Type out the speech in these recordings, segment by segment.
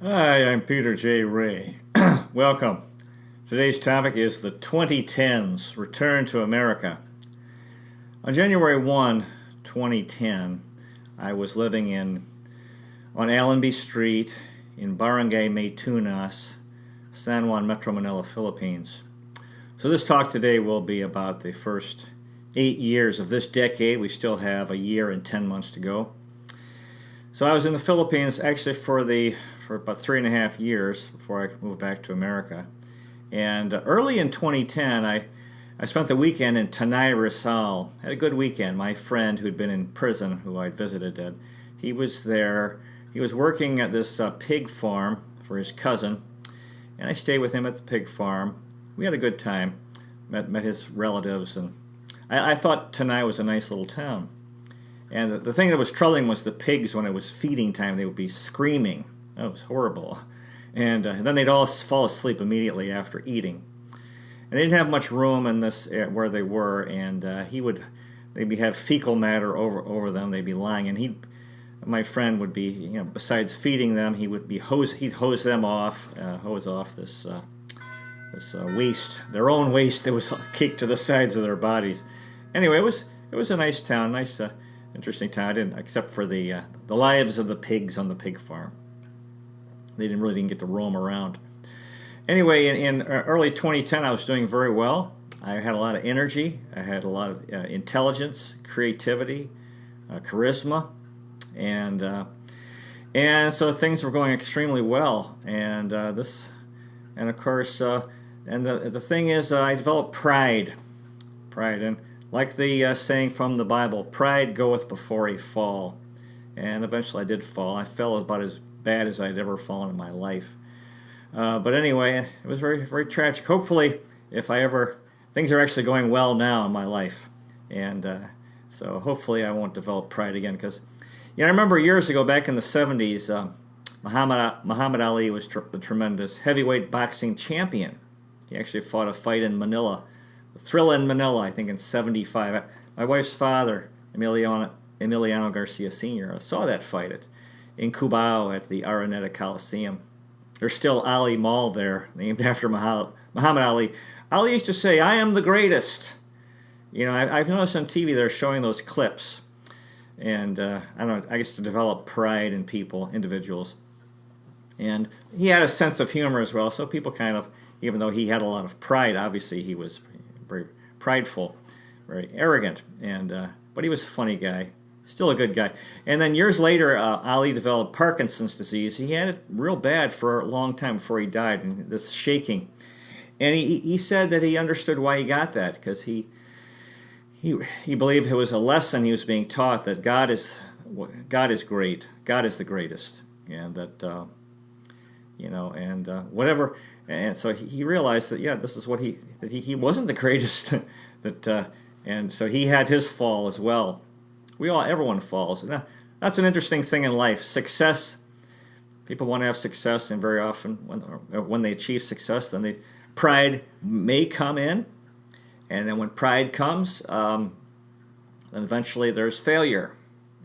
Hi, I'm Peter J. Ray. Welcome. Today's topic is the 2010's Return to America. On January 1, 2010, I was living on Allenby Street in Barangay Maytunas, San Juan, Metro Manila, Philippines. So this talk today will be about the first 8 years of this decade. We still have a year and 10 months to go. So I was in the Philippines actually for about 3.5 years before I moved back to America. And early in 2010, I spent the weekend in Tanay, Rizal. Had a good weekend. My friend who'd been in prison, who I'd visited, he was there. He was working at this pig farm for his cousin, and I stayed with him at the pig farm. We had a good time. Met his relatives, and I thought Tanay was a nice little town. And the thing that was troubling was the pigs. When it was feeding time, they would be screaming. That was horrible. And then they'd all fall asleep immediately after eating. And they didn't have much room in this where they were, and they'd have fecal matter over them. They'd be lying, and my friend would be, besides feeding them, he'd hose them off, hose off this waste, their own waste that was caked to the sides of their bodies. Anyway, it was a nice town, interesting town. I didn't, except for the lives of the pigs on the pig farm. They didn't get to roam around. Anyway, in early 2010, I was doing very well. I had a lot of energy. I had a lot of intelligence, creativity, charisma, and so things were going extremely well. And of course, and the thing is, I developed pride, and like the saying from the Bible, pride goeth before a fall. And eventually I did fall. I fell about as bad as I'd ever fallen in my life. But anyway, it was very, very tragic. Hopefully, things are actually going well now in my life. And so hopefully I won't develop pride again. Because, I remember years ago, back in the 70s, Muhammad Ali was the tremendous heavyweight boxing champion. He actually fought a fight in Manila. Thrill in Manila, I think in 75. My wife's father, Emiliano Garcia Sr., saw that fight in Cubao at the Araneta Coliseum. There's still Ali Mall there, named after Muhammad Ali. Ali used to say, "I am the greatest." I've noticed on TV they're showing those clips. And I don't know, I guess to develop pride in individuals. And he had a sense of humor as well, so people even though he had a lot of pride, obviously he was very prideful, very arrogant, but he was a funny guy, still a good guy. And then years later, Ali developed Parkinson's disease. He had it real bad for a long time before he died, and this shaking. And he said that he understood why he got that, because he believed it was a lesson he was being taught that God is great, God is the greatest, and that whatever. And so he realized that this is what he wasn't the greatest, and so he had his fall as well. Everyone falls. And that's an interesting thing in life. Success. People want to have success, and very often when they achieve success, then pride may come in, and then when pride comes, then eventually there's failure,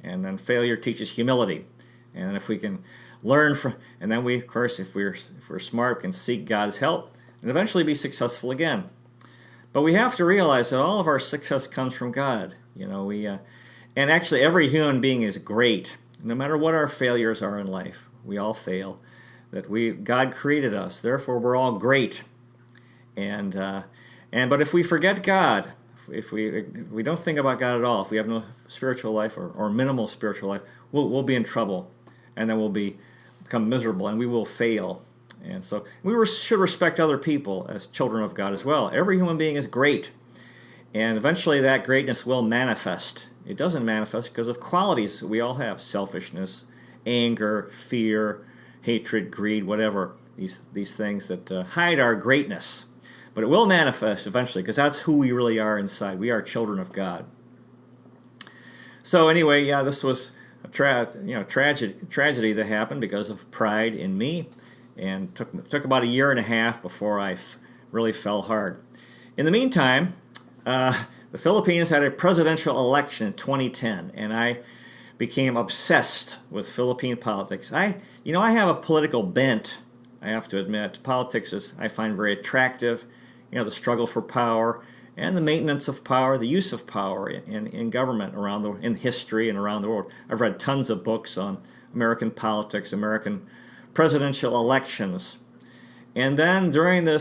and then failure teaches humility, and if we can learn from, and then we, of course, if we're smart, we can seek God's help and eventually be successful again. But we have to realize that all of our success comes from God. And actually every human being is great, no matter what our failures are in life. We all fail. God created us, therefore we're all great. But if we forget God, if we don't think about God at all, if we have no spiritual life or minimal spiritual life, we'll be in trouble, and then we'll become miserable, and we will fail. And so should respect other people as children of God as well. Every human being is great, and eventually that greatness will manifest. It doesn't manifest because of qualities we all have: selfishness, anger, fear, hatred, greed, whatever. These things that hide our greatness. But it will manifest eventually, because that's who we really are inside. We are children of God. So anyway, this was a tragedy that happened because of pride in me, and took about 1.5 years before I really fell hard. In the meantime, the Philippines had a presidential election in 2010, and became obsessed with Philippine politics. I have a political bent, I have to admit. Politics I find very attractive. The struggle for power and the maintenance of power, the use of power in government in history and around the world. I've read tons of books on American politics, American presidential elections. And then during the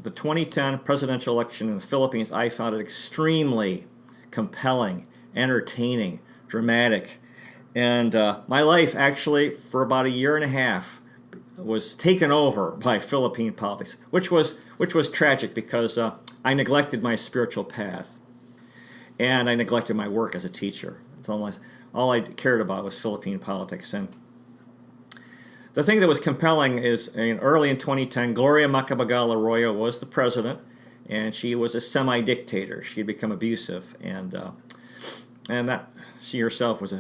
2010 presidential election in the Philippines, I found it extremely compelling, entertaining, dramatic. And my life actually, for about a year and a half, was taken over by Philippine politics, which was tragic because I neglected my spiritual path, and I neglected my work as a teacher. All I cared about was Philippine politics. And the thing that was compelling is, early in 2010, Gloria Macapagal Arroyo was the president, and she was a semi-dictator. She had become abusive, and that she herself was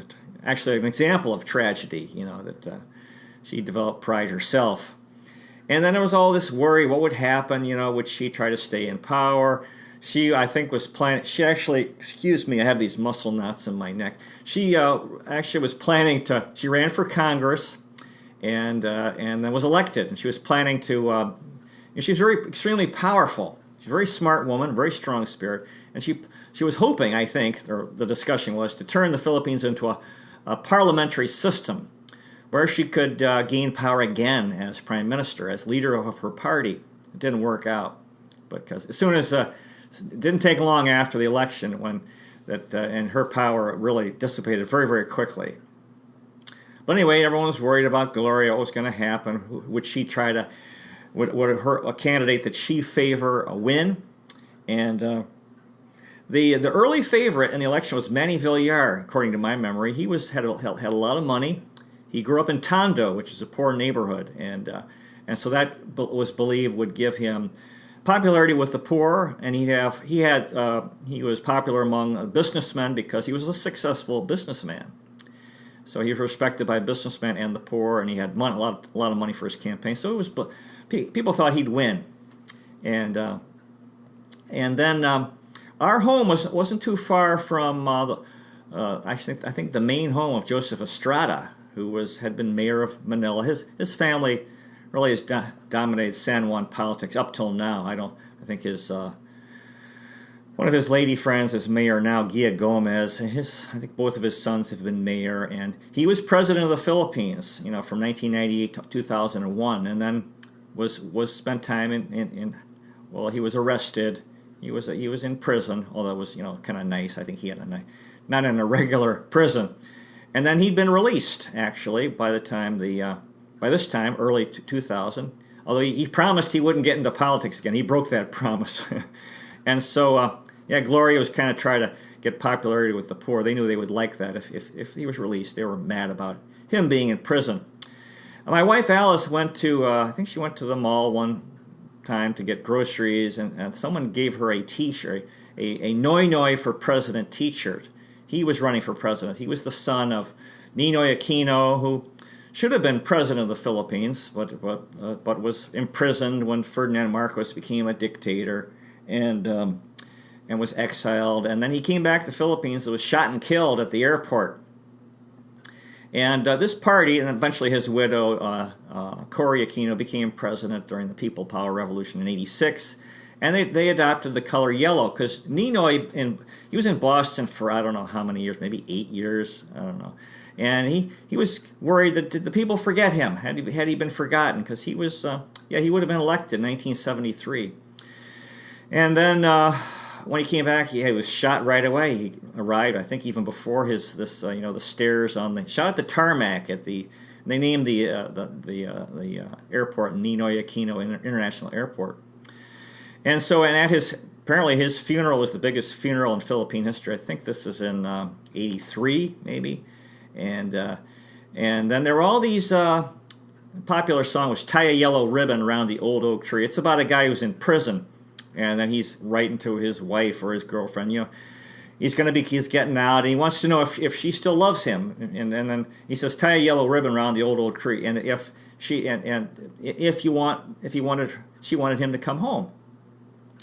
actually an example of tragedy. That she developed pride herself. And then there was all this worry, what would happen, would she try to stay in power? She, I think, was planning, excuse me, I have these muscle knots in my neck. She actually was planning she ran for Congress and then was elected. And she was planning to, she was extremely powerful. She's a very smart woman, very strong spirit. And she was hoping, I think, or the discussion was, to turn the Philippines into a parliamentary system where she could gain power again as prime minister, as leader of her party. It didn't work out, because as soon as it didn't take long after the election and her power really dissipated very, very quickly. But anyway, everyone was worried about Gloria. What was going to happen? Would she try to? Would a candidate that she favor win? And the early favorite in the election was Manny Villar, according to my memory. He had a lot of money. He grew up in Tondo, which is a poor neighborhood, and so that was believed would give him popularity with the poor, and he was popular among businessmen because he was a successful businessman. So he was respected by businessmen and the poor, and he had a lot of money for his campaign. So people thought he'd win, and then our home wasn't too far from I think the main home of Joseph Estrada, who had been mayor of Manila. His family really has dominated San Juan politics up till now. I think one of his lady friends is mayor now, Gia Gomez. I think both of his sons have been mayor, and he was president of the Philippines, from 1998 to 2001, and then was spent time he was arrested. He was in prison, although it was kind of nice. I think he had not in a regular prison. And then he'd been released, actually, by this time, early 2000. Although he promised he wouldn't get into politics again. He broke that promise. And so, Gloria was kind of trying to get popularity with the poor. They knew they would like that if he was released. They were mad about him being in prison. My wife Alice went to, I think she went to the mall one time to get groceries, and someone gave her a t-shirt, a Noy Noy for President t-shirt. He was running for president. He was the son of Ninoy Aquino, who should have been president of the Philippines, but was imprisoned when Ferdinand Marcos became a dictator and was exiled. And then he came back to the Philippines and was shot and killed at the airport. And this party, and eventually his widow, Cory Aquino, became president during the People Power Revolution in '86. And they adopted the color yellow because Ninoy, he was in Boston for I don't know how many years, maybe 8 years, I don't know. And he was worried that did the people forget him? Had he been forgotten? Because he was, he would have been elected in 1973. And then when he came back, he was shot right away. He arrived, I think, even before the stairs shot at the tarmac at they named the airport Ninoy Aquino International Airport. And so, apparently his funeral was the biggest funeral in Philippine history. I think this is in '83, maybe. And then there were all these popular song was "Tie a Yellow Ribbon Around the Old Oak Tree." It's about a guy who's in prison, and then he's writing to his wife or his girlfriend. He's getting out, and he wants to know if she still loves him. And then he says, "Tie a yellow ribbon around the old oak tree." And she wanted him to come home.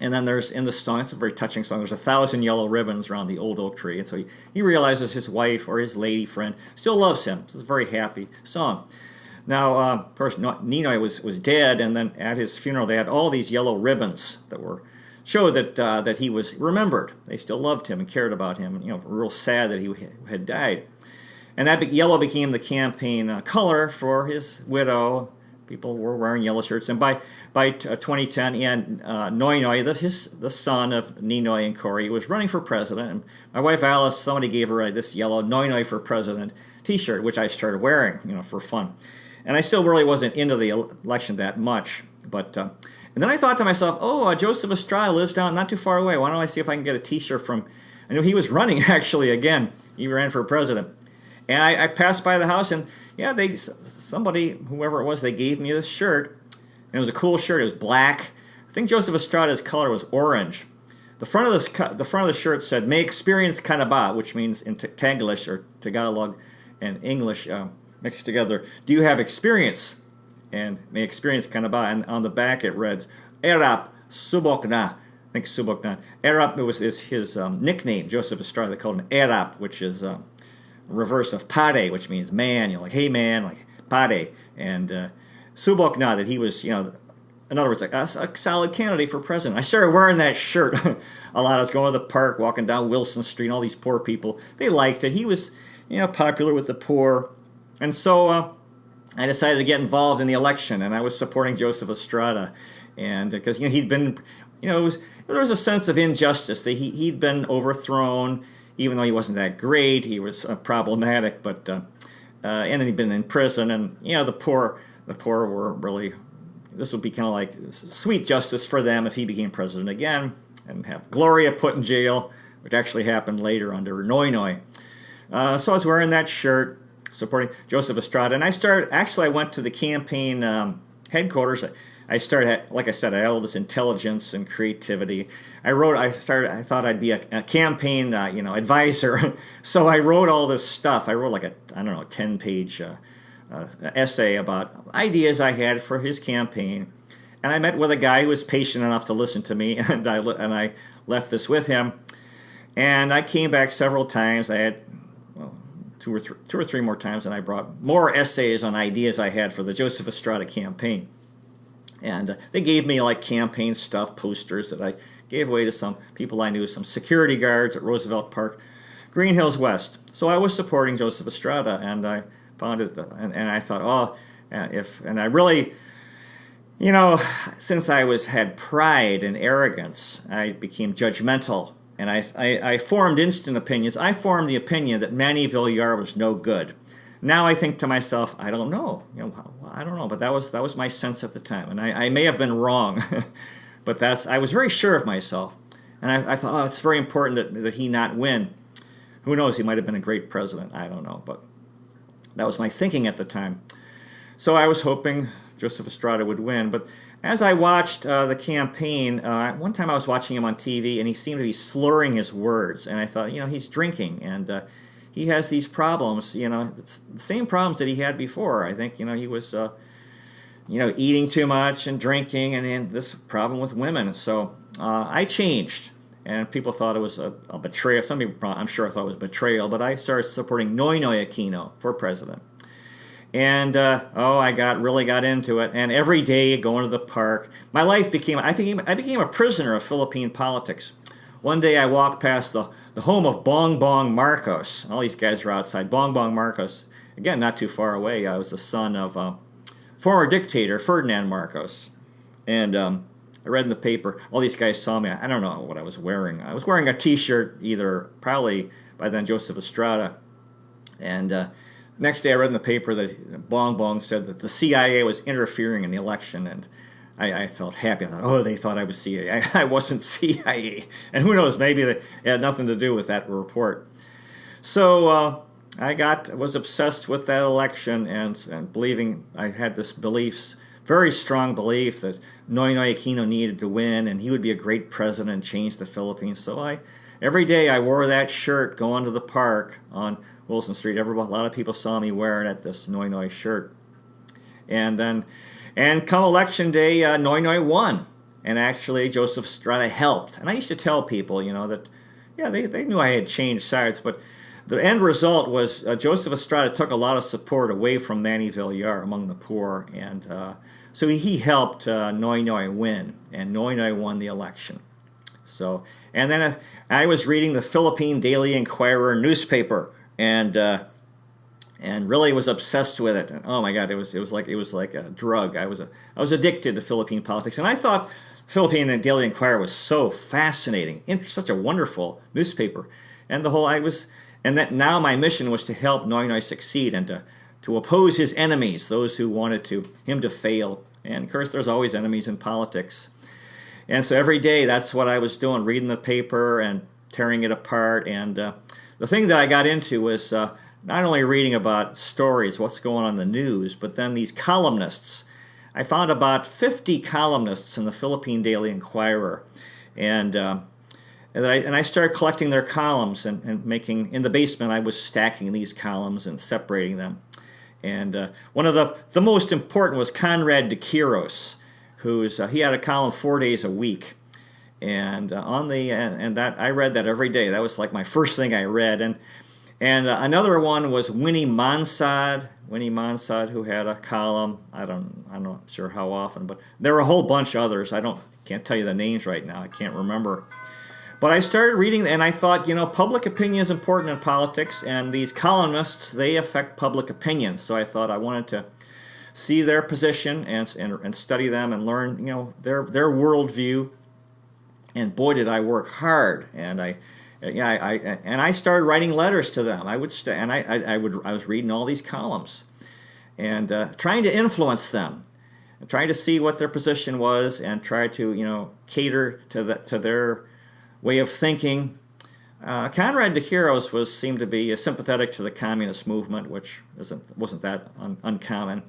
And then there's in the song, it's a very touching song, there's 1,000 yellow ribbons around the old oak tree. And so he realizes his wife or his lady friend still loves him. It's a very happy song. Now, of course, Ninoy was dead, and then at his funeral they had all these yellow ribbons that showed that he was remembered. They still loved him and cared about him. Real sad that he had died. And that yellow became the campaign color for his widow. People were wearing yellow shirts, and by 2010, Noy, the son of Ninoy and Corey, was running for president. And my wife Alice, somebody gave her this yellow Noy for president T-shirt, which I started wearing, for fun. And I still really wasn't into the election that much, but and then I thought to myself, Joseph Estrada lives down not too far away. Why don't I see if I can get a T-shirt from? I knew he was running actually again. He ran for president. And I passed by the house, and somebody, whoever it was, they gave me this shirt, and it was a cool shirt. It was black. I think Joseph Estrada's color was orange. The front of the shirt said "May experience Canaba," which means in Taglish or Tagalog and English mixed together. Do you have experience? And may experience Canaba. And on the back it reads Erap Subok na. I think Subok na. Erap is his nickname. Joseph Estrada, they called him Erap, which is reverse of pare, which means man. Like, hey man, like pare. And Subok na, that he was, in other words, like a solid candidate for president. I started wearing that shirt a lot. I was going to the park, walking down Wilson Street, and all these poor people, they liked it. He was, popular with the poor. And so I decided to get involved in the election, and I was supporting Joseph Estrada. And because, he'd been, there was a sense of injustice. That he'd been overthrown. Even though he wasn't that great, he was problematic. But and then he'd been in prison, and the poor were really. This would be kind of like sweet justice for them if he became president again, and have Gloria put in jail, which actually happened later under Noy. So I was wearing that shirt, supporting Joseph Estrada, and I went to the campaign headquarters. I like I said, I had all this intelligence and creativity. I thought I'd be a campaign, advisor. So I wrote all this stuff. I wrote like a 10-page essay about ideas I had for his campaign. And I met with a guy who was patient enough to listen to me, and I left this with him. And I came back several times. I had two or three more times, and I brought more essays on ideas I had for the Joseph Estrada campaign. And they gave me like campaign stuff, posters that I gave away to some people I knew, some security guards at Roosevelt Park, Green Hills West. So I was supporting Joseph Estrada, and I found it, and I thought, and I really, since I had pride and arrogance, I became judgmental, and I formed instant opinions. I formed the opinion that Manny Villar was no good. Now I think to myself, I don't know, I don't know, but that was my sense at the time, and I may have been wrong, but I was very sure of myself, and I thought, it's very important that he not win. Who knows? He might have been a great president. I don't know, but that was my thinking at the time. So I was hoping Joseph Estrada would win, but as I watched the campaign, one time I was watching him on TV, and he seemed to be slurring his words, and I thought, he's drinking, and he has these problems, it's the same problems that he had before. I think, he was, eating too much and drinking, and then this problem with women. So I changed, and people thought it was a betrayal. Some people, I'm sure, thought it was betrayal, but I started supporting Noy Aquino for president. And I really got into it. And every day going to the park, my life I became a prisoner of Philippine politics. One day I walked past the home of Bong Marcos. All these guys were outside. Bong Marcos, again, not too far away. I was the son of former dictator Ferdinand Marcos. And I read in the paper, all these guys saw me. I don't know what I was wearing. I was wearing a T-shirt, probably by then Joseph Estrada. And next day I read in the paper that Bong said that the CIA was interfering in the election, and I felt happy. I thought, they thought I was CIA. I wasn't CIA. And who knows, maybe it had nothing to do with that report. So I was obsessed with that election and believing I had this very strong belief that Noy Aquino needed to win, and he would be a great president and change the Philippines. So every day I wore that shirt going to the park on Wilson Street. A lot of people saw me wearing it, this Noy shirt. And come election day, Noy won. And actually, Joseph Estrada helped. And I used to tell people, that, yeah, they knew I had changed sides, but the end result was Joseph Estrada took a lot of support away from Manny Villar among the poor, and so he helped Noy Noy win, and Noy Noy won the election. So, and then I was reading the Philippine Daily Inquirer newspaper, and really was obsessed with it. And, oh my God, it was like a drug. I was addicted to Philippine politics, and I thought Philippine Daily Inquirer was so fascinating, such a wonderful newspaper, and that now my mission was to help Noy Noy succeed and to oppose his enemies, those who wanted him to fail. And of course, there's always enemies in politics. And so every day, that's what I was doing, reading the paper and tearing it apart. And the thing that I got into was not only reading about stories, what's going on in the news, but then these columnists. I found about 50 columnists in the Philippine Daily Inquirer. And I started collecting their columns and making, in the basement, I was stacking these columns and separating them. And one of the most important was Conrad de Quiros, he had a column 4 days a week. And that I read that every day. That was like my first thing I read. And another one was Winnie Monsad, who had a column. I'm not sure how often, but there were a whole bunch of others. Can't tell you the names right now. I can't remember. But I started reading, and I thought, public opinion is important in politics, and these columnists, they affect public opinion. So I thought I wanted to see their position and study them and learn, their worldview. And boy, did I work hard! And I started writing letters to them. I was reading all these columns, and trying to influence them, trying to see what their position was, and try to cater to their way of thinking. Conrad de Quiros seemed to be sympathetic to the communist movement, which wasn't that uncommon.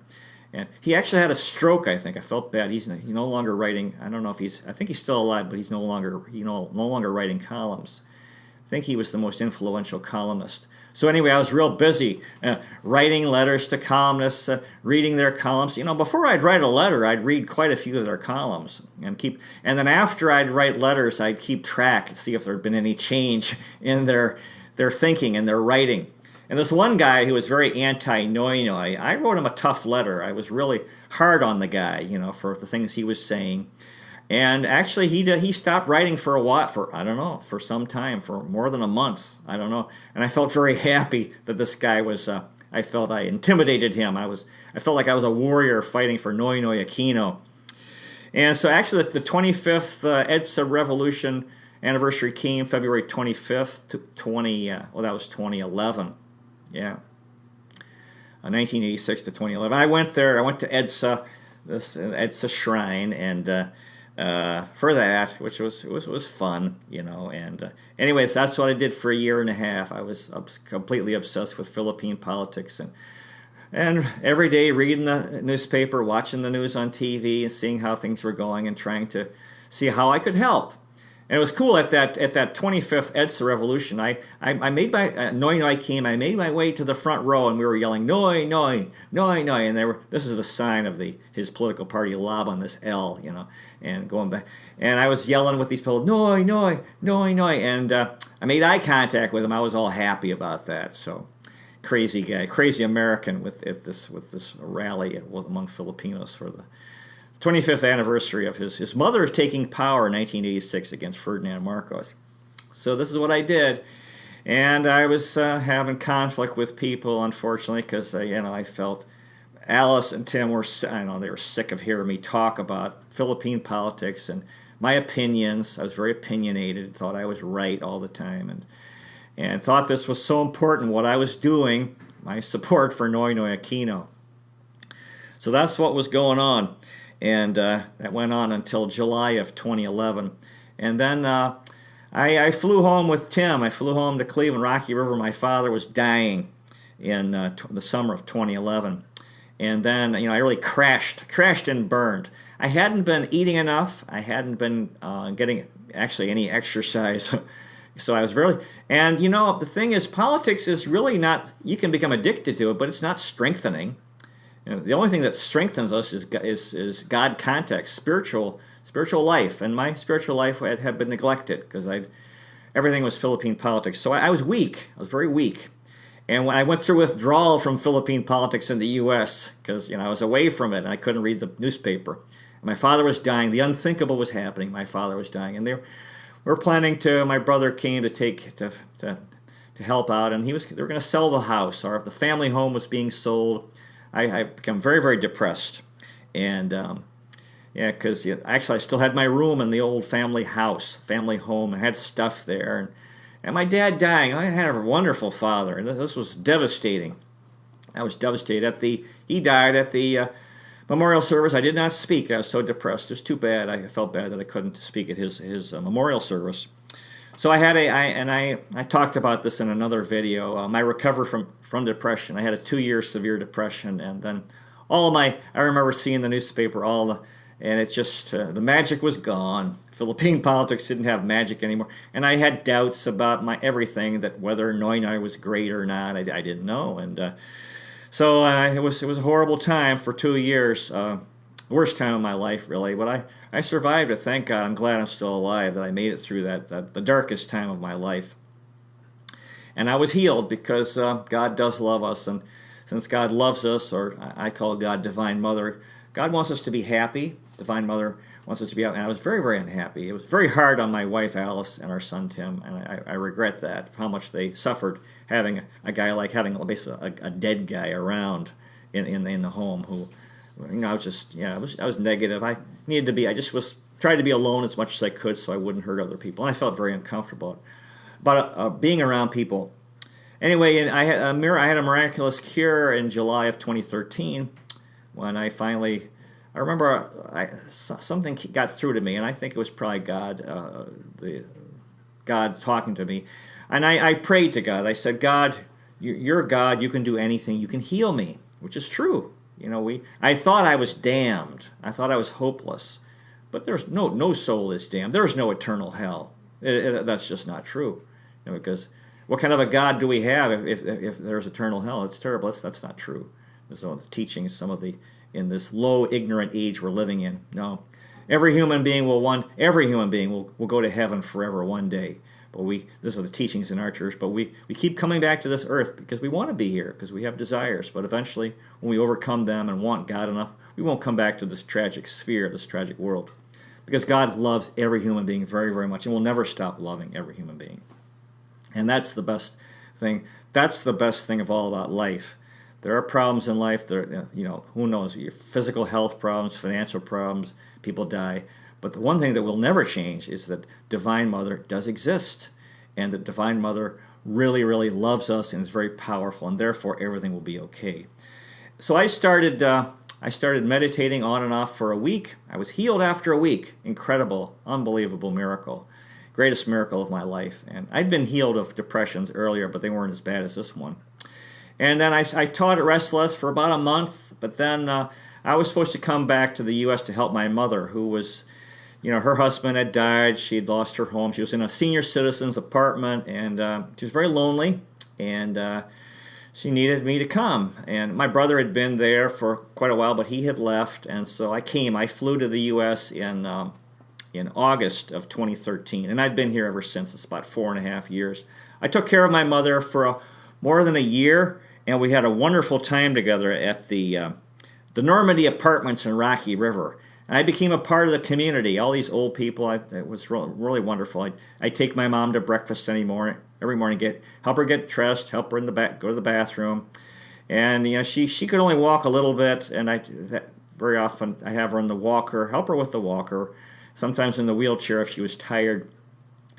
And he actually had a stroke, I think. I felt bad. He's no longer writing. I don't know if I think he's still alive, but he's no longer writing columns. I think he was the most influential columnist. So anyway, I was real busy writing letters to columnists, reading their columns. Before I'd write a letter, I'd read quite a few of their columns and then after I'd write letters, I'd keep track and see if there had been any change in their thinking and their writing. And this one guy who was very anti-Noy Noy, I wrote him a tough letter. I was really hard on the guy, for the things he was saying. And actually, he stopped writing for a while, for some time, for more than a month, I don't know. And I felt very happy that this guy was, I felt I intimidated him. I felt like I was a warrior fighting for Noy Noy Aquino. And so actually, the 25th EDSA Revolution anniversary came February 25th to that was 2011. Yeah. 1986 to 2011. I went there. I went to EDSA, this EDSA shrine, and for that, which was fun, And anyways, that's what I did for a year and a half. I was completely obsessed with Philippine politics, and every day reading the newspaper, watching the news on TV, and seeing how things were going, and trying to see how I could help. And it was cool at that 25th EDSA Revolution. I made my Noy Noy came. I made my way to the front row, and we were yelling Noy Noy Noy Noy, and this is the sign of his political party, lob on this L, and going back. And I was yelling with these people, Noy Noy Noy Noy, and I made eye contact with him. I was all happy about that. So crazy guy, crazy American with this rally among Filipinos for the 25th anniversary of his mother taking power in 1986 against Ferdinand Marcos. So this is what I did. And I was having conflict with people, unfortunately, because I felt Alice and Tim were sick of hearing me talk about Philippine politics and my opinions. I was very opinionated, thought I was right all the time, and thought this was so important, what I was doing, my support for Noy Noy Aquino. So that's what was going on. And that went on until July of 2011. And then I flew home with Tim. I flew home to Cleveland, Rocky River. My father was dying in the summer of 2011. And then, I really crashed and burned. I hadn't been eating enough. I hadn't been getting actually any exercise. So I was and the thing is, politics is really not, you can become addicted to it, but it's not strengthening. The only thing that strengthens us is God context, spiritual life. And my spiritual life had been neglected because everything was Philippine politics. So I was weak. I was very weak. And when I went through withdrawal from Philippine politics in the U.S., because I was away from it and I couldn't read the newspaper. My father was dying. The unthinkable was happening. My father was dying, and they were planning to. My brother came to help out, and they were going to sell the house. The family home was being sold. I became very, very depressed, and because actually I still had my room in the old family home. I had stuff there, and my dad dying. I had a wonderful father, and this was devastating. I was devastated. He died at the memorial service. I did not speak. I was so depressed. It was too bad. I felt bad that I couldn't speak at his memorial service. So I talked about this in another video. My recovery from depression. I had a 2-year severe depression, and then I remember seeing the newspaper, and it just the magic was gone. Philippine politics didn't have magic anymore, and I had doubts about my everything, that whether Noy Noy was great or not. I didn't know, and so it was a horrible time for 2 years. Worst time of my life, really, but I survived it. Thank God. I'm glad I'm still alive, that I made it through the darkest time of my life. And I was healed because God does love us, and since God loves us, or I call God Divine Mother, God wants us to be happy. Divine Mother wants us to be happy, and I was very, very unhappy. It was very hard on my wife Alice and our son Tim, and I regret that, how much they suffered having having basically a dead guy around in the home who. I was negative. I just was trying to be alone as much as I could so I wouldn't hurt other people. And I felt very uncomfortable about being around people. Anyway, and I had a miraculous cure in July of 2013 when I remember something got through to me, and I think it was probably God talking to me. And I prayed to God. I said, God, you're God. You can do anything. You can heal me, which is true. I thought I was damned. I thought I was hopeless. But there's no soul is damned. There's no eternal hell. That's just not true. Because what kind of a God do we have if there's eternal hell? It's terrible. That's not true. There's all the teachings, in this low, ignorant age we're living in. No. Every human being will go to heaven forever one day. But these are the teachings in our church, but we keep coming back to this earth because we want to be here, because we have desires. But eventually, when we overcome them and want God enough, we won't come back to this tragic sphere, this tragic world. Because God loves every human being very, very much, and will never stop loving every human being. And that's the best thing. That's the best thing of all about life. There are problems in life. Who knows? Physical health problems, financial problems, people die. But the one thing that will never change is that Divine Mother does exist, and that Divine Mother really, really loves us and is very powerful, and therefore everything will be okay. So I started meditating on and off for a week. I was healed after a week. Incredible, unbelievable miracle. Greatest miracle of my life. And I'd been healed of depressions earlier, but they weren't as bad as this one. And then I taught at Restless for about a month, but then I was supposed to come back to the U.S. to help my mother, who was... her husband had died. She'd lost her home. She was in a senior citizen's apartment, and she was very lonely, and she needed me to come. And my brother had been there for quite a while, but he had left, and so I came. I flew to the U.S. in August of 2013, and I've been here ever since. It's about 4.5 years. I took care of my mother for more than a year, and we had a wonderful time together at the Normandy Apartments in Rocky River. And I became a part of the community. All these old people, it was really wonderful. I'd take my mom to breakfast every morning, help her get dressed, help her go to the bathroom. And she could only walk a little bit, and very often I have her in the walker, help her with the walker. Sometimes in the wheelchair if she was tired,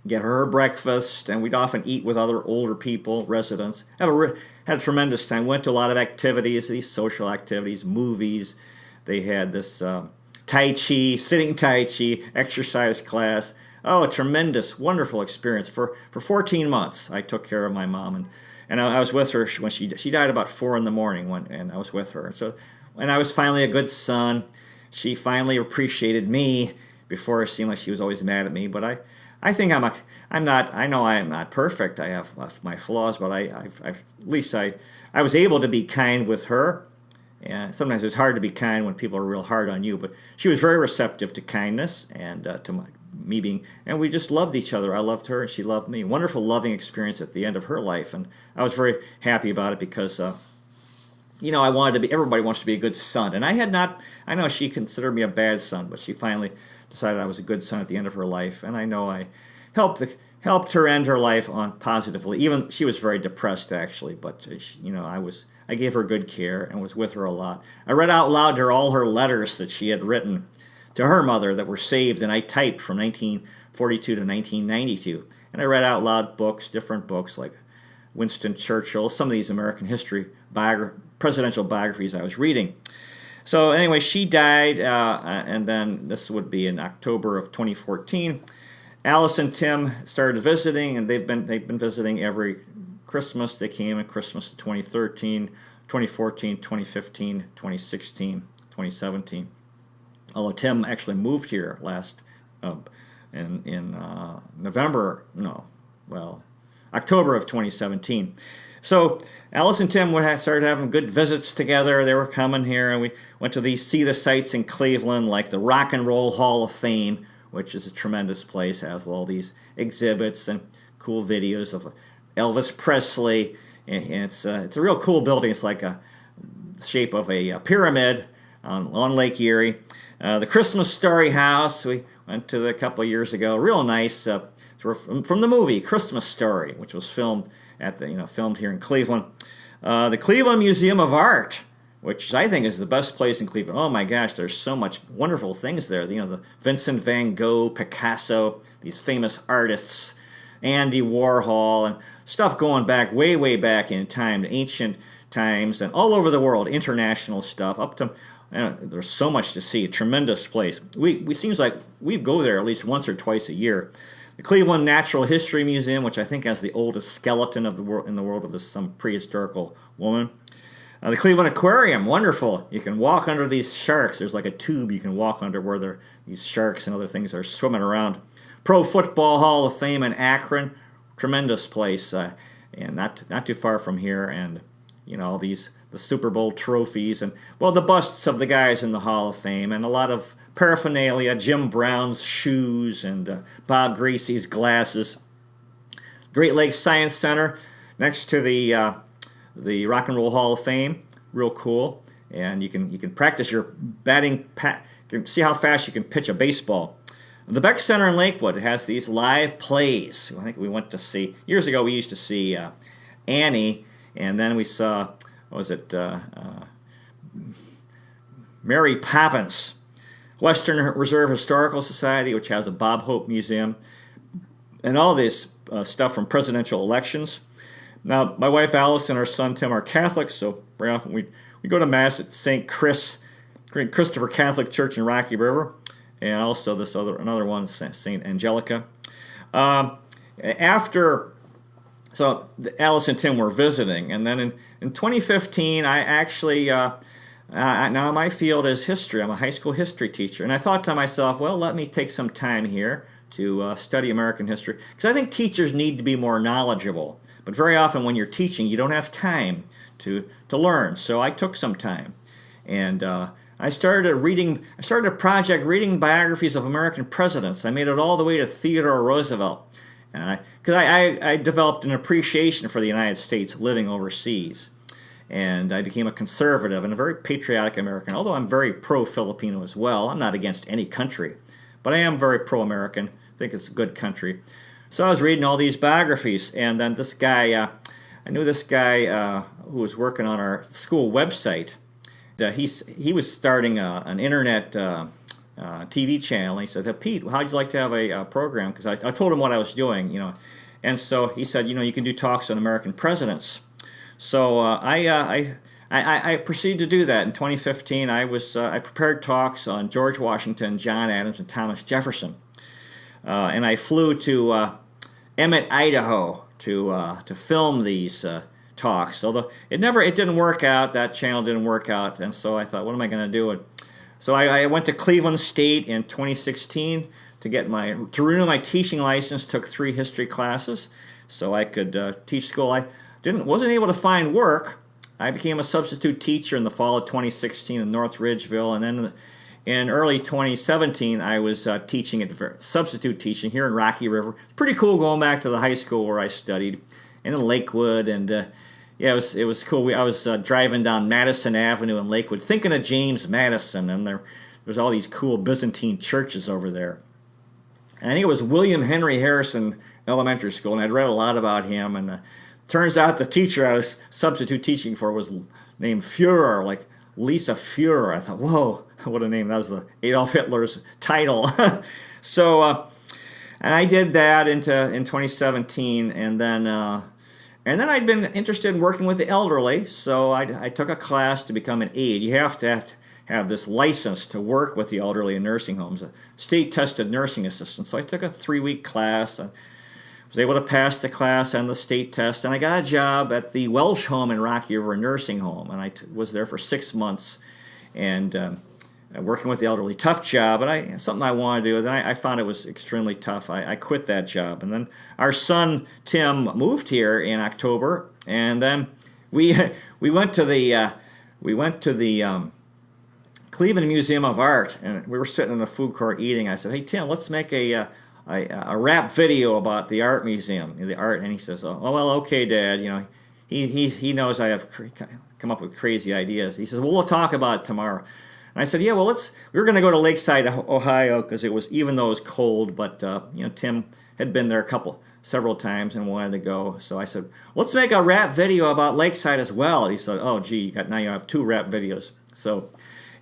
get her breakfast, and we'd often eat with other older people, residents. Had a tremendous time. Went to a lot of activities, these social activities, movies. They had this sitting Tai Chi, exercise class. Oh, a tremendous, wonderful experience. For 14 months, I took care of my mom, and I was with her when she died about 4 in the morning, and I was with her. And I was finally a good son. She finally appreciated me. Before it seemed like she was always mad at me, but I think I'm not. I know I am not perfect. I have my flaws, but at least I was able to be kind with her, And sometimes it's hard to be kind when people are real hard on you, but she was very receptive to kindness and me being, and we just loved each other. I loved her and she loved me. Wonderful loving experience at the end of her life, and I was very happy about it because I wanted to be, everybody wants to be a good son. And I know she considered me a bad son, but she finally decided I was a good son at the end of her life. And I know I helped her end her life on positively. Even she was very depressed, actually, but I gave her good care and was with her a lot. I read out loud to her all her letters that she had written to her mother that were saved, and I typed from 1942 to 1992. And I read out loud different books like Winston Churchill, some of these American history presidential biographies I was reading. So anyway, she died, and then this would be in October of 2014. Alice and Tim started visiting, and they've been visiting every Christmas. They came at Christmas 2013, 2014, 2015, 2016, 2017. Although Tim actually moved here in October of 2017. So Alice and Tim started having good visits together. They were coming here, and we went to see the sites in Cleveland, like the Rock and Roll Hall of Fame, which is a tremendous place. It has all these exhibits and cool videos of Elvis Presley, and it's a real cool building. It's like a shape of a pyramid on Lake Erie. The Christmas Story House, we went to a couple of years ago. Real nice. From the movie Christmas Story, which was filmed here in Cleveland. The Cleveland Museum of Art, which I think is the best place in Cleveland. Oh my gosh, there's so much wonderful things there. The Vincent van Gogh, Picasso, these famous artists, Andy Warhol, and stuff going back, way, way back in time, ancient times, and all over the world, international stuff, up to, there's so much to see, a tremendous place. We seems like we go there at least once or twice a year. The Cleveland Natural History Museum, which I think has the oldest skeleton in the world of some prehistorical woman. The Cleveland Aquarium, wonderful. You can walk under these sharks. There's like a tube you can walk under where these sharks and other things are swimming around. Pro Football Hall of Fame in Akron, tremendous place, and not too far from here. And all the Super Bowl trophies and the busts of the guys in the Hall of Fame, and a lot of paraphernalia, Jim Brown's shoes and Bob Gracie's glasses. Great Lakes Science Center next to the Rock and Roll Hall of Fame, real cool. And you can practice your batting. You can see how fast you can pitch a baseball. The Beck Center in Lakewood has these live plays. I think we went to see years ago. We used to see Annie, and then we saw Mary Poppins. Western Reserve Historical Society, which has a Bob Hope Museum, and all this stuff from presidential elections. Now, my wife Alice and our son Tim are Catholics, so very often we go to Mass at St. Christopher Catholic Church in Rocky River, and also another one, St. Angelica. So Alice and Tim were visiting, and then in 2015, I actually, now my field is history. I'm a high school history teacher, and I thought to myself, well, let me take some time here to study American history, because I think teachers need to be more knowledgeable. But very often when you're teaching, you don't have time to learn. So I took some time, and I started a project reading biographies of American presidents. I made it all the way to Theodore Roosevelt. Because I developed an appreciation for the United States living overseas. And I became a conservative and a very patriotic American, although I'm very pro-Filipino as well. I'm not against any country, but I am very pro-American. I think it's a good country. So I was reading all these biographies, and then this guy, I knew this guy who was working on our school website. He was starting an internet TV channel. And he said, "Hey, Pete, how'd you like to have a program?" Because I told him what I was doing, And so he said, you can do talks on American presidents. So I proceeded to do that. In 2015, I prepared talks on George Washington, John Adams, and Thomas Jefferson. And I flew to Emmett, Idaho, to film these talks. Although it didn't work out. That channel didn't work out, and so I thought, what am I going to do? So I went to Cleveland State in 2016 to renew my teaching license. Took 3 history classes, so I could teach school. I wasn't able to find work I became a substitute teacher in the fall of 2016 in North Ridgeville, and then in early 2017, I was substitute teaching here in Rocky River. It's pretty cool going back to the high school where I studied, and in Lakewood, and yeah, it was cool. I was driving down Madison Avenue in Lakewood, thinking of James Madison, and there's all these cool Byzantine churches over there. And I think it was William Henry Harrison Elementary School, and I'd read a lot about him. And turns out the teacher I was substitute teaching for was named Führer, like Lisa Führer. I thought, whoa, what a name! That was Adolf Hitler's title. So, and I did that in 2017, and then I'd been interested in working with the elderly. So I took a class to become an aide. You have to have this license to work with the elderly in nursing homes, a state-tested nursing assistant. So I took a 3-week class. I was able to pass the class and the state test, and I got a job at the Welsh Home in Rocky River nursing home, and I was there for 6 months, and working with the elderly. Tough job, but something I wanted to do. Then I found it was extremely tough. I quit that job, and then our son Tim moved here in October, and then we went to the Cleveland Museum of Art, and we were sitting in the food court eating. I said, "Hey Tim, let's make a rap video about the art museum, the art." And he says, "Oh well, okay, Dad. You know, he knows I have come up with crazy ideas." He says, "Well, we'll talk about it tomorrow." And I said, "Yeah, well, we were going to go to Lakeside, Ohio, because even though it was cold, but Tim had been there several times and wanted to go. So I said, let's make a rap video about Lakeside as well." And he said, "Oh, gee, now you have 2 rap videos." So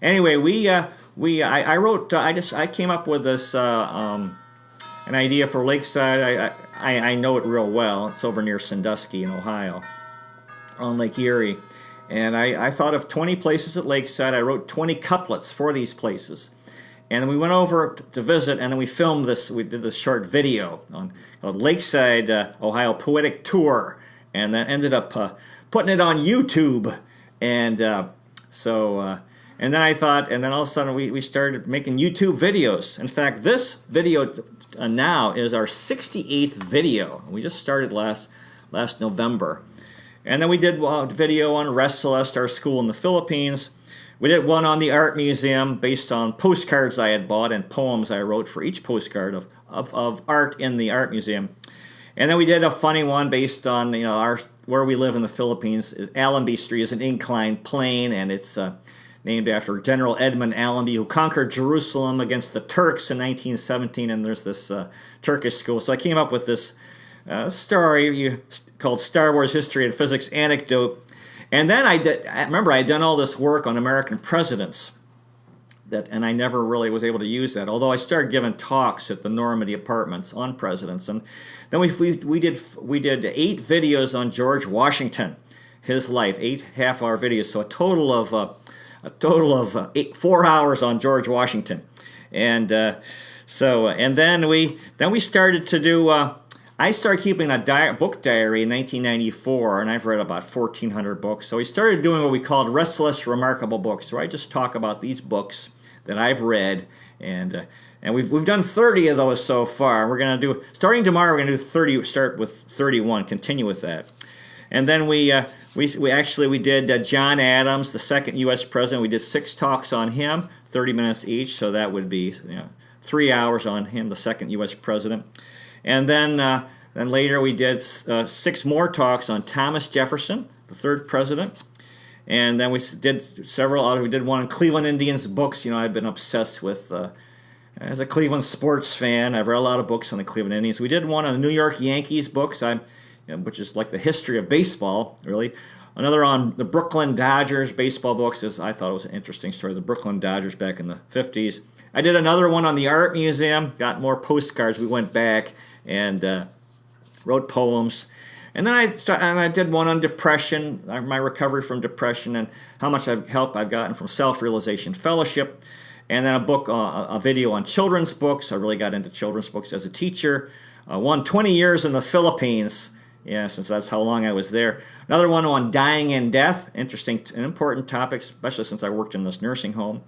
anyway, I came up with this an idea for Lakeside. I know it real well. It's over near Sandusky in Ohio, on Lake Erie. And I thought of 20 places at Lakeside. I wrote 20 couplets for these places. And then we went over to visit, and then we filmed this. We did this short video called Lakeside, Ohio Poetic Tour. And then ended up putting it on YouTube. And and then I thought, and then all of a sudden we started making YouTube videos. In fact, this video now is our 68th video. We just started last November. And then we did a video on Restless, our school in the Philippines. We did one on the art museum based on postcards I had bought and poems I wrote for each postcard of art in the art museum. And then we did a funny one based on where we live in the Philippines. Allenby Street is an inclined plane, and it's named after General Edmund Allenby, who conquered Jerusalem against the Turks in 1917. And there's this Turkish school. So I came up with this story called Star Wars History and Physics Anecdote. And then I remember I had done all this work on American presidents, and I never really was able to use that, although I started giving talks at the Normandy Apartments on presidents. And then we did 8 videos on George Washington, his life, 8 half-hour videos, so a total of 4 hours on George Washington. And then we started to do. I started keeping a book diary in 1994, and I've read about 1,400 books. So we started doing what we called Restless Remarkable Books, where I just talk about these books that I've read, and we've done 30 of those so far. We're going to do, starting tomorrow, we're going to do 30. Start with 31. Continue with that, and then we did John Adams, the second U.S. president. We did 6 talks on him, 30 minutes each. So that would be 3 hours on him, the second U.S. president. And then later we did 6 more talks on Thomas Jefferson, the 3rd president. And then we did several others. We did one on Cleveland Indians books. I've been obsessed with, as a Cleveland sports fan, I've read a lot of books on the Cleveland Indians. We did one on the New York Yankees books, which is like the history of baseball, really. Another on the Brooklyn Dodgers baseball books. I thought it was an interesting story, the Brooklyn Dodgers back in the 50s. I did another one on the art museum, got more postcards. We went back and wrote poems. And then I did one on depression, my recovery from depression, and how much help I've gotten from Self-Realization Fellowship. And then a video on children's books. I really got into children's books as a teacher. 20 years in the Philippines, since that's how long I was there. Another one on dying and death, interesting and important topics, especially since I worked in this nursing home.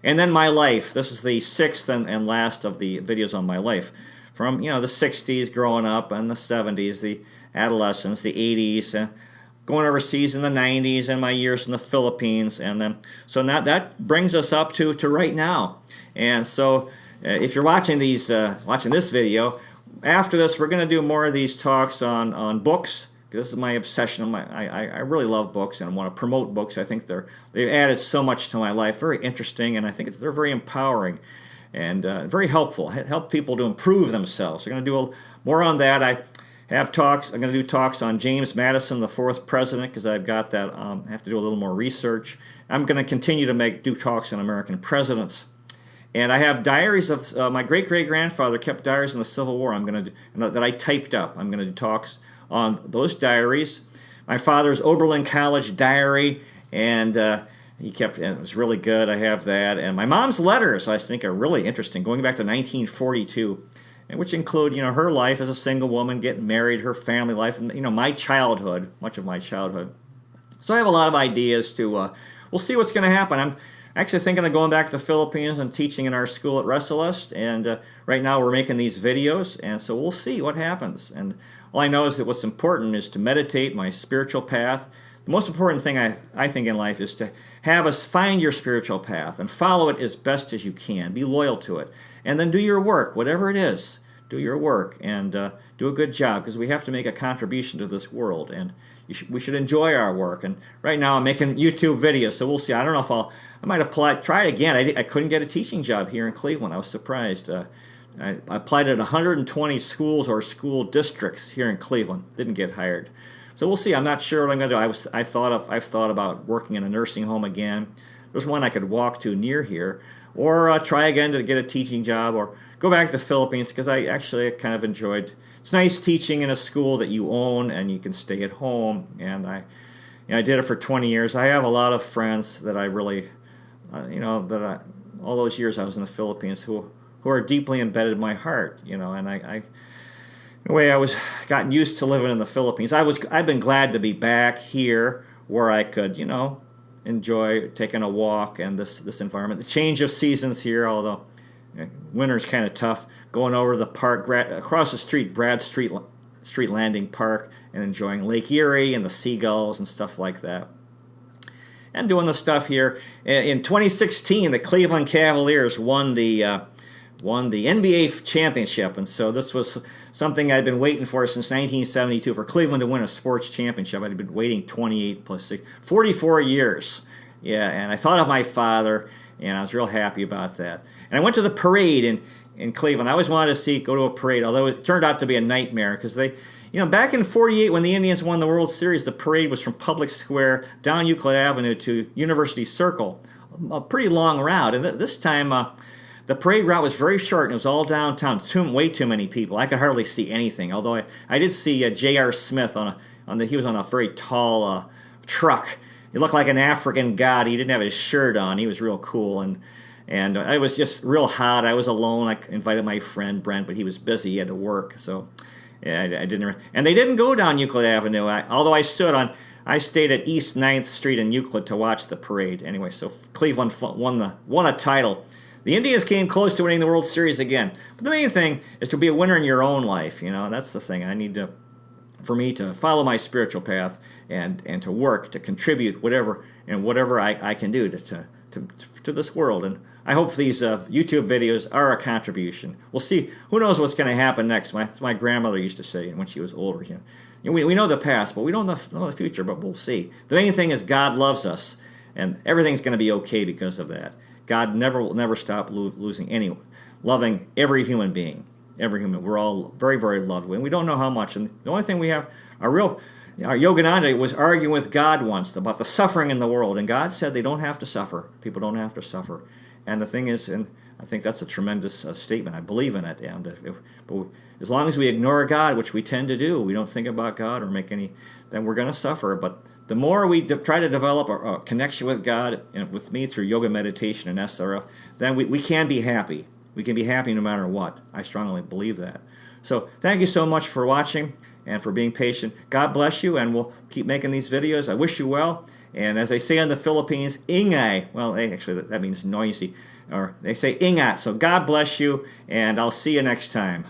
And then my life. This is the 6th and last of the videos on my life. From the 60s growing up, and the 70s, the adolescence, the 80s, going overseas in the 90s and my years in the Philippines. And then, so now that brings us up to right now. And so if you're watching watching this video, after this, we're going to do more of these talks on books. This is my obsession. I really love books and I want to promote books. I think they've added so much to my life. Very interesting, and I think they're very empowering and very helpful. Help people to improve themselves. We're going to do more on that. I have talks. I'm going to do talks on James Madison, the fourth president, because I've got that. I have to do a little more research. I'm going to continue to do talks on American presidents. And I have diaries of my great-great-grandfather kept diaries in the Civil War. That I typed up. I'm going to do talks on those diaries. My father's Oberlin College diary, and he kept it was really good. I have that, and my mom's letters I think are really interesting, going back to 1942, and which include her life as a single woman, getting married, her family life, and my childhood, much of my childhood. So I have a lot of ideas to. We'll see what's going to happen. I'm actually thinking of going back to the Philippines and teaching in our school at Wrestlelist, and right now we're making these videos, and so we'll see what happens. And all I know is that what's important is to meditate my spiritual path. The most important thing I think in life is to have us find your spiritual path and follow it as best as you can. Be loyal to it, and then do your work, whatever it is. Do your work and do a good job, because we have to make a contribution to this world, and we should enjoy our work. And right now I'm making YouTube videos, so we'll see. I don't know if I might try it again. I couldn't get a teaching job here in Cleveland. I was surprised. I applied at 120 schools or school districts here in Cleveland. Didn't get hired. So we'll see. I'm not sure what I'm going to do. I've thought about working in a nursing home again. There's one I could walk to near here, or try again to get a teaching job, or go back to the Philippines, because I actually kind of enjoyed. It's nice teaching in a school that you own and you can stay at home. And I did it for 20 years. I have a lot of friends that I really, all those years I was in the Philippines who are deeply embedded in my heart. And the way I was gotten used to living in the Philippines, I've been glad to be back here where I could, enjoy taking a walk and this environment. The change of seasons here, although winter's kind of tough, going over to the park across the street, Brad Street Landing Park, and enjoying Lake Erie and the seagulls and stuff like that. And doing the stuff here. In 2016, the Cleveland Cavaliers won the NBA championship, and so this was something I'd been waiting for since 1972, for Cleveland to win a sports championship. I'd been waiting 28 plus 6, 44 years. Yeah, and I thought of my father, and I was real happy about that. And I went to the parade in Cleveland. I always wanted to go to a parade, although it turned out to be a nightmare, because back in '48 when the Indians won the World Series, the parade was from Public Square down Euclid Avenue to University Circle, a pretty long route. And this time, the parade route was very short, and it was all downtown. Way too many people. I could hardly see anything. Although I did see J.R. Smith he was on a very tall truck. He looked like an African god. He didn't have his shirt on. He was real cool, and it was just real hot. I was alone. I invited my friend Brent, but he was busy. He had to work, so yeah, I didn't. And they didn't go down Euclid Avenue. Although I stayed at East 9th Street in Euclid to watch the parade. Anyway, so Cleveland won a title. The Indians came close to winning the World Series again. But the main thing is to be a winner in your own life. That's the thing. For me to follow my spiritual path and to work, to contribute whatever I can do to this world. And I hope these YouTube videos are a contribution. We'll see. Who knows what's going to happen next? My grandmother used to say when she was older. We know the past, but we don't know the future, but we'll see. The main thing is God loves us, and everything's going to be okay because of that. God will never stop loving every human being. Every human. We're all very, very loved. And we don't know how much. And the only thing we have, our Yogananda was arguing with God once about the suffering in the world. And God said they don't have to suffer. People don't have to suffer. And the thing is, and I think that's a tremendous statement. I believe in it. And but as long as we ignore God, which we tend to do, we don't think about God or then we're going to suffer. But the more we try to develop a connection with God and with me through yoga meditation and SRF, then we can be happy. We can be happy no matter what. I strongly believe that. So thank you so much for watching and for being patient. God bless you, and we'll keep making these videos. I wish you well. And as they say in the Philippines, ingay. Well, actually, that means noisy. Or they say ingat. So God bless you, and I'll see you next time.